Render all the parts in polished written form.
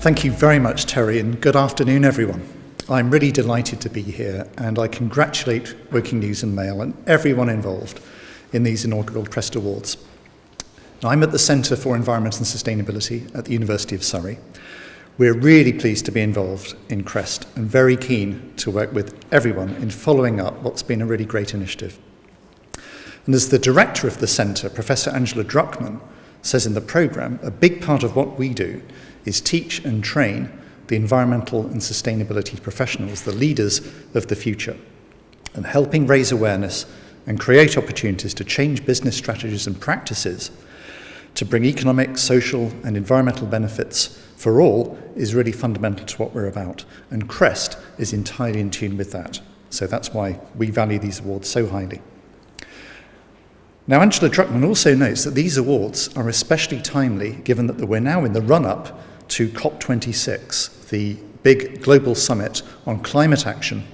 Thank you very much, Terry, and good afternoon, everyone. I'm really delighted to be here, and I congratulate Woking News and Mail and everyone involved in these inaugural Crest Awards. Now, I'm at the Centre for Environment and Sustainability at the University of Surrey. We're really pleased to be involved in Crest and very keen to work with everyone in following up what's been a really great initiative. And as the director of the Centre, Professor Angela Druckmann, says in the programme, a big part of what we do is teach and train the environmental and sustainability professionals, the leaders of the future, and helping raise awareness and create opportunities to change business strategies and practices to bring economic, social and environmental benefits for all is really fundamental to what we're about. And Crest is entirely in tune with that. So that's why we value these awards so highly. Now, Angela Druckmann also notes that these awards are especially timely given that we're now in the run-up to COP26, the big global summit on climate action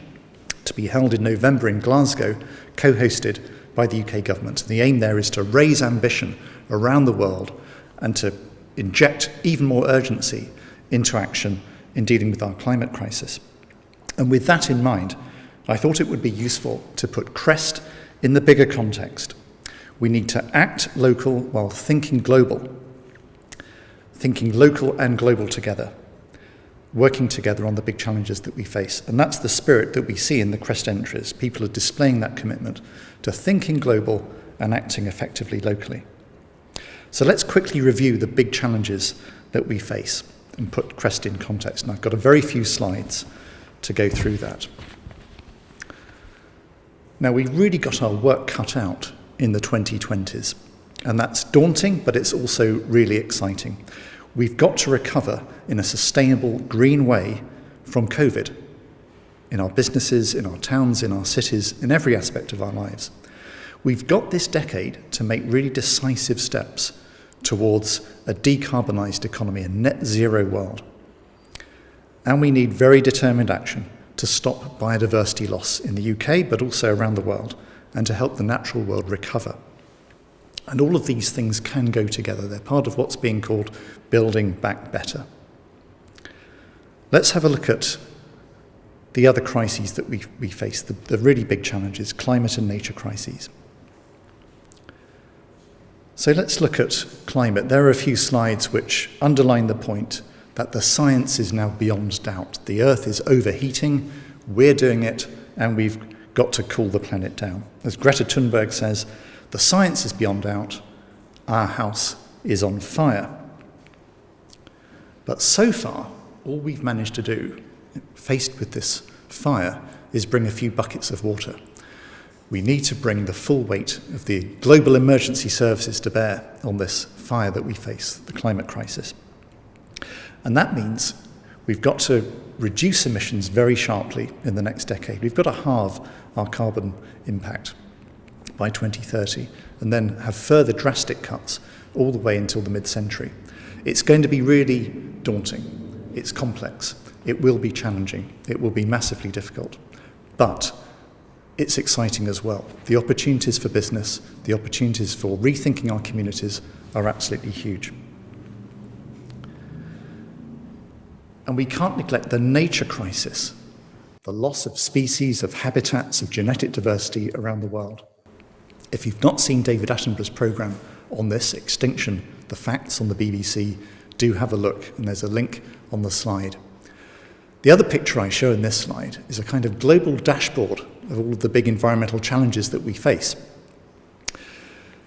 to be held in November in Glasgow, co-hosted by the UK government. The aim there is to raise ambition around the world and to inject even more urgency into action in dealing with our climate crisis. And with that in mind, I thought it would be useful to put Crest in the bigger context. We need to act local while thinking global and global together, working together on the big challenges that we face. And that's the spirit that we see in the Crest entries. People are displaying that commitment to thinking global and acting effectively locally. So let's quickly review the big challenges that we face and put Crest in context. And I've got a very few slides to go through that. Now, we've really got our work cut out in the 2020s. And that's daunting, but it's also really exciting. We've got to recover in a sustainable, green way from COVID, in our businesses, in our towns, in our cities, in every aspect of our lives. We've got this decade to make really decisive steps towards a decarbonised economy, a net zero world. And we need very determined action to stop biodiversity loss in the UK, but also around the world, and to help the natural world recover. And all of these things can go together. They're part of what's being called building back better. Let's have a look at the other crises that we face, the really big challenges, climate and nature crises. So let's look at climate. There are a few slides which underline the point that the science is now beyond doubt. The Earth is overheating, we're doing it, and we've got to cool the planet down. As Greta Thunberg says, the science is beyond doubt, our house is on fire. But so far, all we've managed to do, faced with this fire, is bring a few buckets of water. We need to bring the full weight of the global emergency services to bear on this fire that we face, the climate crisis. And that means we've got to reduce emissions very sharply in the next decade. We've got to halve our carbon impact by 2030, and then have further drastic cuts all the way until the mid-century. It's going to be really daunting. It's complex. It will be challenging. It will be massively difficult. But it's exciting as well. The opportunities for business, the opportunities for rethinking our communities are absolutely huge. And we can't neglect the nature crisis, the loss of species, of habitats, of genetic diversity around the world. If you've not seen David Attenborough's programme on this, Extinction, the Facts on the BBC, do have a look, and there's a link on the slide. The other picture I show in this slide is a kind of global dashboard of all of the big environmental challenges that we face.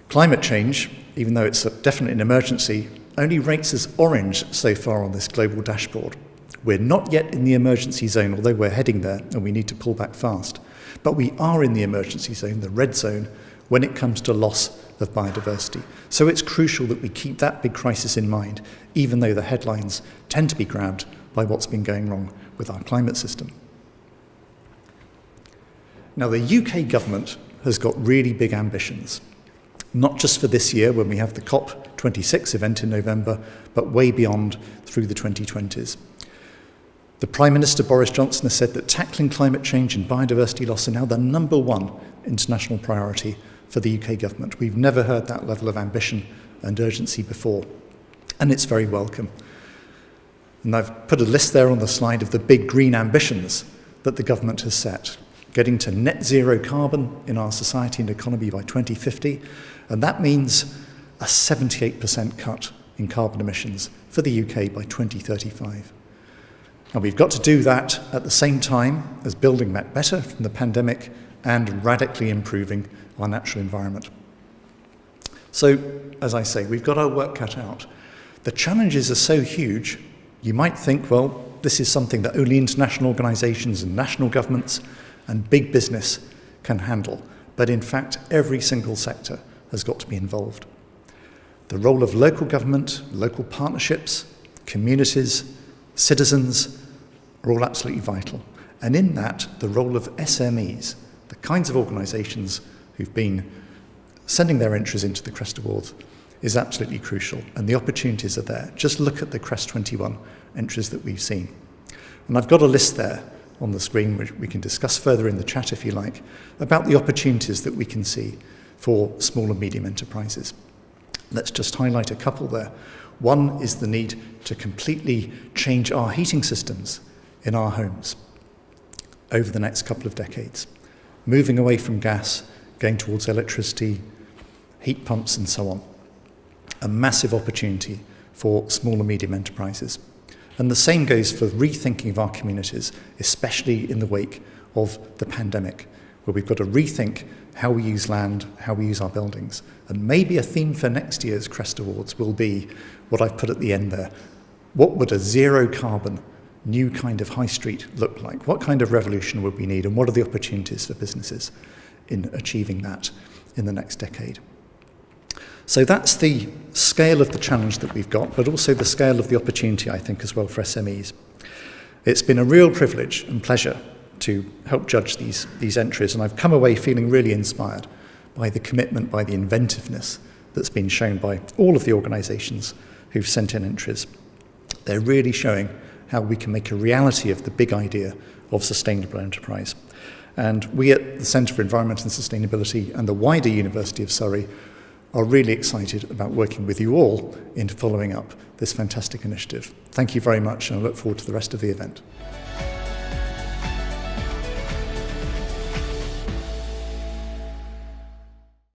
Climate change, even though it's definitely an emergency, only rates as orange so far on this global dashboard. We're not yet in the emergency zone, although we're heading there and we need to pull back fast. But we are in the emergency zone, the red zone, when it comes to loss of biodiversity. So it's crucial that we keep that big crisis in mind, even though the headlines tend to be grabbed by what's been going wrong with our climate system. Now, the UK government has got really big ambitions, not just for this year when we have the COP26 event in November, but way beyond through the 2020s. The Prime Minister Boris Johnson has said that tackling climate change and biodiversity loss are now the number one international priority for the UK government. We've never heard that level of ambition and urgency before, and it's very welcome. And I've put a list there on the slide of the big green ambitions that the government has set, getting to net zero carbon in our society and economy by 2050, and that means a 78% cut in carbon emissions for the UK by 2035. And we've got to do that at the same time as building back better from the pandemic and radically improving our natural environment. So, as I say, we've got our work cut out. The challenges are so huge, you might think, well, this is something that only international organisations and national governments and big business can handle. But in fact, every single sector has got to be involved. The role of local government, local partnerships, communities, citizens are all absolutely vital. And in that, the role of SMEs, the kinds of organisations who've been sending their entries into the CREST Awards, is absolutely crucial. And the opportunities are there. Just look at the CREST 21 entries that we've seen. And I've got a list there on the screen, which we can discuss further in the chat if you like, about the opportunities that we can see for small and medium enterprises. Let's just highlight a couple there. One is the need to completely change our heating systems in our homes over the next couple of decades, moving away from gas, going towards electricity, heat pumps and so on. A massive opportunity for small and medium enterprises. And the same goes for rethinking of our communities, especially in the wake of the pandemic, where we've got to rethink how we use land, how we use our buildings. And maybe a theme for next year's CREST Awards will be what I've put at the end there. What would a zero carbon, new kind of high street look like? What kind of revolution would we need? And what are the opportunities for businesses in achieving that in the next decade? So that's the scale of the challenge that we've got, but also the scale of the opportunity, I think, as well for SMEs. It's been a real privilege and pleasure to help judge these entries, and I've come away feeling really inspired by the commitment, by the inventiveness that's been shown by all of the organisations who've sent in entries. They're really showing how we can make a reality of the big idea of sustainable enterprise. And we at the Centre for Environment and Sustainability and the wider University of Surrey are really excited about working with you all in following up this fantastic initiative. Thank you very much, and I look forward to the rest of the event.